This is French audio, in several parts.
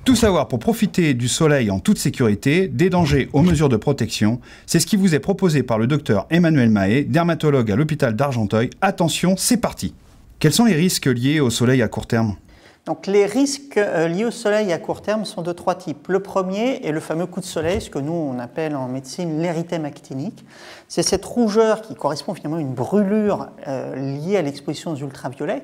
Tout savoir pour profiter du soleil en toute sécurité, des dangers aux mesures de protection, c'est ce qui vous est proposé par le docteur Emmanuel Mahé, dermatologue à l'hôpital d'Argenteuil. Attention, c'est parti! Quels sont les risques liés au soleil à court terme? Donc, les risques liés au soleil à court terme sont de trois types. Le premier est le fameux coup de soleil, ce que nous on appelle en médecine l'érythème actinique. C'est cette rougeur qui correspond finalement à une brûlure liée à l'exposition aux ultraviolets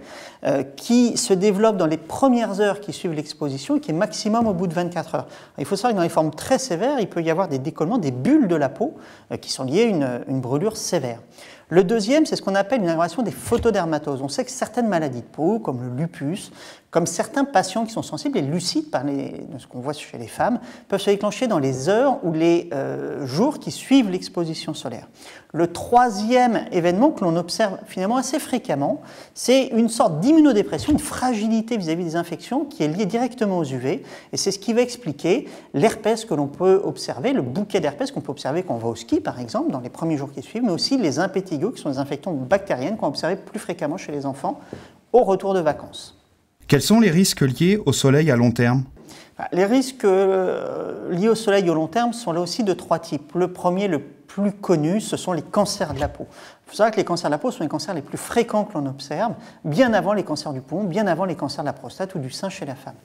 qui se développe dans les premières heures qui suivent l'exposition et qui est maximum au bout de 24 heures. Alors, il faut savoir que dans les formes très sévères, il peut y avoir des décollements, des bulles de la peau qui sont liées à une brûlure sévère. Le deuxième, c'est ce qu'on appelle une aggravation des photodermatoses. On sait que certaines maladies de peau, comme le lupus, comme certains patients qui sont sensibles et lucides par ce qu'on voit chez les femmes, peuvent se déclencher dans les heures ou les jours qui suivent l'exposition solaire. Le troisième événement que l'on observe finalement assez fréquemment, c'est une sorte d'immunodépression, une fragilité vis-à-vis des infections qui est liée directement aux UV. Et c'est ce qui va expliquer l'herpès que l'on peut observer, le bouquet d'herpès qu'on peut observer quand on va au ski, par exemple, dans les premiers jours qui suivent, mais aussi les impétigos, qui sont des infections bactériennes qu'on observe plus fréquemment chez les enfants au retour de vacances. Quels sont les risques liés au soleil à long terme? Les risques liés au soleil au long terme sont là aussi de trois types. Le premier, le plus connu, ce sont les cancers de la peau. Il faut savoir que les cancers de la peau sont les cancers les plus fréquents que l'on observe, bien avant les cancers du poumon, bien avant les cancers de la prostate ou du sein chez la femme.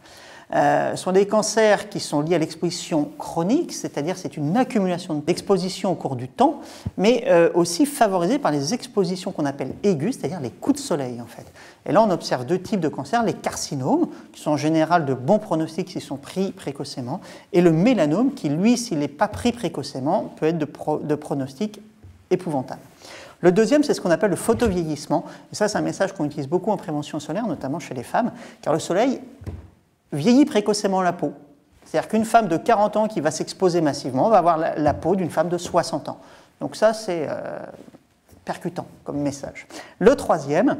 Ce sont des cancers qui sont liés à l'exposition chronique, c'est-à-dire c'est une accumulation d'expositions au cours du temps, mais aussi favorisée par les expositions qu'on appelle aiguës, c'est-à-dire les coups de soleil en fait. Et là on observe deux types de cancers, les carcinomes, qui sont en général de bons pronostics s'ils sont pris précocement, et le mélanome qui lui, s'il n'est pas pris précocement, peut être de pronostic épouvantable. Le deuxième, c'est ce qu'on appelle le photovieillissement, et ça c'est un message qu'on utilise beaucoup en prévention solaire, notamment chez les femmes, car le soleil vieillit précocement la peau. C'est-à-dire qu'une femme de 40 ans qui va s'exposer massivement va avoir la peau d'une femme de 60 ans. Donc ça, c'est percutant comme message. Le troisième,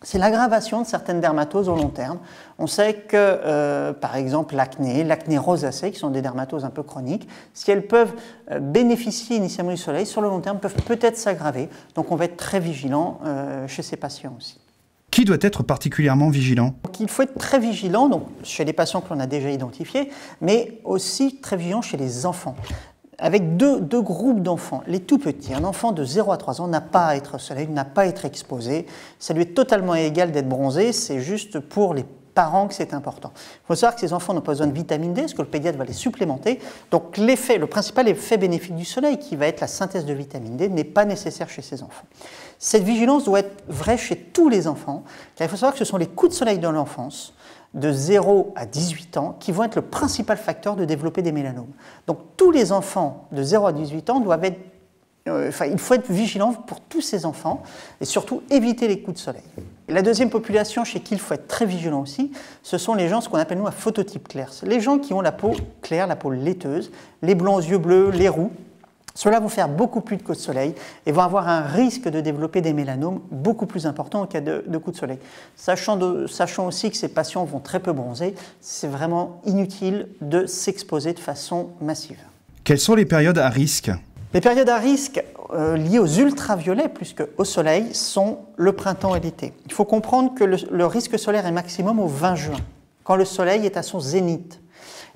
c'est l'aggravation de certaines dermatoses au long terme. On sait que, par exemple, l'acné rosacée, qui sont des dermatoses un peu chroniques, si elles peuvent bénéficier initialement du soleil, sur le long terme, peuvent peut-être s'aggraver. Donc on va être très vigilant chez ces patients aussi. Qui doit être particulièrement vigilant? Donc, il faut être très vigilant donc, chez les patients que l'on a déjà identifiés, mais aussi très vigilant chez les enfants. Avec deux groupes d'enfants, les tout petits, un enfant de 0 à 3 ans n'a pas à être au soleil, n'a pas à être exposé, ça lui est totalement égal d'être bronzé, c'est juste pour les parents que c'est important. Il faut savoir que ces enfants n'ont pas besoin de vitamine D, parce que le pédiatre va les supplémenter. Donc le principal effet bénéfique du soleil, qui va être la synthèse de vitamine D, n'est pas nécessaire chez ces enfants. Cette vigilance doit être vraie chez tous les enfants, car il faut savoir que ce sont les coups de soleil dans l'enfance, de 0 à 18 ans, qui vont être le principal facteur de développer des mélanomes. Donc tous les enfants de 0 à 18 ans doivent être il faut être vigilant pour tous ces enfants et surtout éviter les coups de soleil. La deuxième population chez qui il faut être très vigilant aussi, ce sont les gens, ce qu'on appelle nous un phototype clair. Les gens qui ont la peau claire, la peau laiteuse, les blonds aux yeux bleus, les roux. Ceux-là vont faire beaucoup plus de coups de soleil et vont avoir un risque de développer des mélanomes beaucoup plus important en cas de coups de soleil. Sachant aussi que ces patients vont très peu bronzer, c'est vraiment inutile de s'exposer de façon massive. Quelles sont les périodes à risque? Les périodes à risque liées aux ultraviolets plus qu'au soleil sont le printemps et l'été. Il faut comprendre que le risque solaire est maximum au 20 juin, quand le soleil est à son zénith.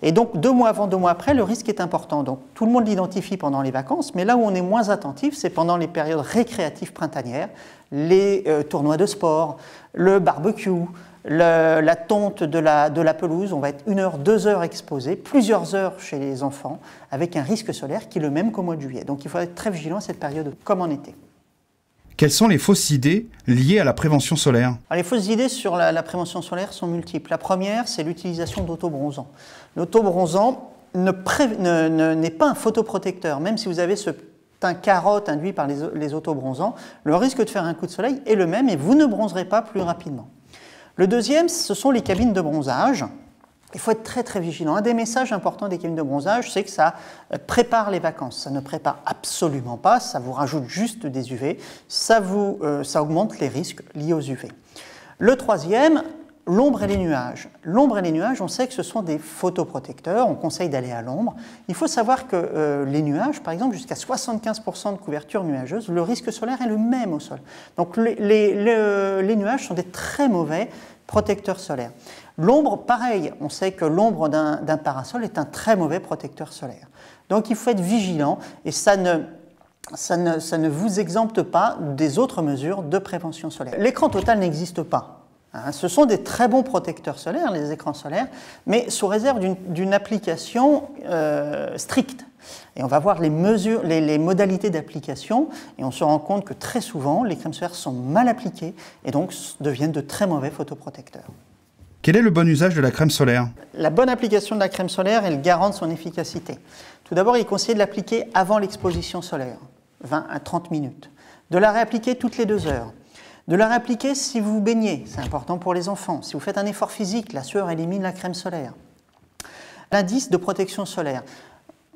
Et donc 2 mois avant, 2 mois après, le risque est important. Donc tout le monde l'identifie pendant les vacances, mais là où on est moins attentif, c'est pendant les périodes récréatives printanières, les tournois de sport, le barbecue, la tonte de la pelouse. On va être 1 heure, 2 heures exposé, plusieurs heures chez les enfants, avec un risque solaire qui est le même qu'au mois de juillet. Donc il faut être très vigilant à cette période, comme en été. Quelles sont les fausses idées liées à la prévention solaire? Alors, les fausses idées sur la prévention solaire sont multiples. La première, c'est l'utilisation d'autobronzants. L'autobronzant n'est pas un photoprotecteur, même si vous avez ce teint carotte induit par les autobronzants, le risque de faire un coup de soleil est le même et vous ne bronzerez pas plus rapidement. Le deuxième, ce sont les cabines de bronzage. Il faut être très très vigilant. Un des messages importants des cabines de bronzage, c'est que ça prépare les vacances. Ça ne prépare absolument pas, ça vous rajoute juste des UV, ça augmente les risques liés aux UV. Le troisième, l'ombre et les nuages. L'ombre et les nuages, on sait que ce sont des photoprotecteurs, on conseille d'aller à l'ombre. Il faut savoir que les nuages, par exemple, jusqu'à 75% de couverture nuageuse, le risque solaire est le même au sol. Donc les nuages sont des très mauvais protecteur solaire. L'ombre, pareil, on sait que l'ombre d'un parasol est un très mauvais protecteur solaire. Donc il faut être vigilant et ça ne vous exempte pas des autres mesures de prévention solaire. L'écran total n'existe pas. Ce sont des très bons protecteurs solaires, les écrans solaires, mais sous réserve d'une application stricte. Et on va voir les modalités d'application, et on se rend compte que très souvent, les crèmes solaires sont mal appliquées, et donc deviennent de très mauvais photoprotecteurs. Quel est le bon usage de la crème solaire? La bonne application de la crème solaire est le garant de son efficacité. Tout d'abord, il est conseillé de l'appliquer avant l'exposition solaire, 20 à 30 minutes. De la réappliquer toutes les 2 heures. De la réappliquer si vous vous baignez, c'est important pour les enfants. Si vous faites un effort physique, la sueur élimine la crème solaire. L'indice de protection solaire,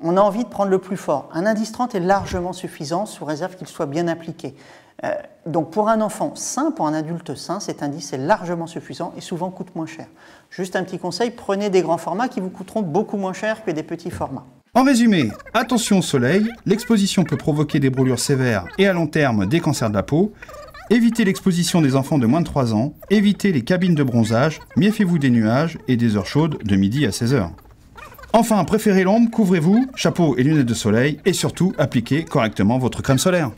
on a envie de prendre le plus fort. Un indice 30 est largement suffisant sous réserve qu'il soit bien appliqué. Donc pour un enfant sain, pour un adulte sain, cet indice est largement suffisant et souvent coûte moins cher. Juste un petit conseil, prenez des grands formats qui vous coûteront beaucoup moins cher que des petits formats. En résumé, attention au soleil, l'exposition peut provoquer des brûlures sévères et à long terme des cancers de la peau. Évitez l'exposition des enfants de moins de 3 ans, évitez les cabines de bronzage, méfiez-vous des nuages et des heures chaudes de midi à 16h. Enfin, préférez l'ombre, couvrez-vous, chapeau et lunettes de soleil et surtout appliquez correctement votre crème solaire.